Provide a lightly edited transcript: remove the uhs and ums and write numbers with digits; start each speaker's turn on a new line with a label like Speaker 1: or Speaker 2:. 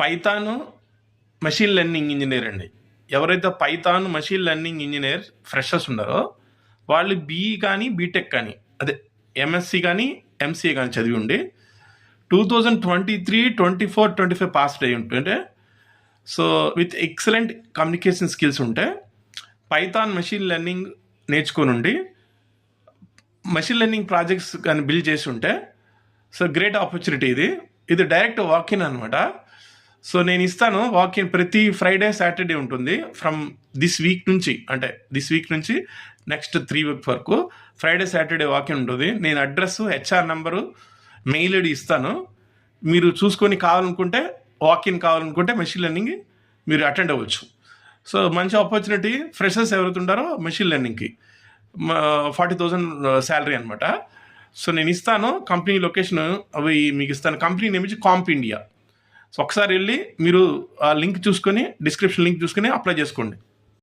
Speaker 1: Python machine learning engineer అండి. ఎవరైతే Python machine learning engineer freshers ఉన్నారో వాళ్ళు బీఈ కానీ బీటెక్ కానీ అదే ఎంఎస్సి కానీ ఎంసీఏ కానీ చదివి ఉండి 2023, 24, 25 పాస్ అయ్యి ఉంటుంటే, so with excellent communication skills ఉంటే పైథాన్ మెషిన్ లెర్నింగ్ నేర్చుకొని ఉండి మెషిన్ లెర్నింగ్ ప్రాజెక్ట్స్ కానీ బిల్డ్ చేసి ఉంటే సో గ్రేట్ ఆపర్చునిటీ ఇది డైరెక్ట్ వాకిన్ అనమాట. సో నేను ఇస్తాను వాకిన్ ప్రతి ఫ్రైడే సాటర్డే ఉంటుంది ఫ్రమ్ దిస్ వీక్ నుంచి నెక్స్ట్ 3 వీక్ వరకు ఫ్రైడే సాటర్డే వాకిన్ ఉంటుంది. నేను address HR number mail ID ఇస్తాను. మీరు చూసుకొని వాకిన్ కావాలనుకుంటే మెషిన్ లెర్నింగ్ మీరు అటెండ్ అవ్వచ్చు. సో మంచి ఆపర్చునిటీ. ఫ్రెషర్స్ ఎవరైతే ఉంటారో మెషిన్ లెర్నింగ్కి 40,000 శాలరీ అనమాట. సో నేను ఇస్తాను కంపెనీ లొకేషన్ అవి మీకు ఇస్తాను. కంపెనీ నేమ్ వచ్చి కాంప్ ఇండియా. సో ఒకసారి వెళ్ళి మీరు ఆ లింక్ చూసుకొని డిస్క్రిప్షన్ లింక్ చూసుకొని అప్లై చేసుకోండి.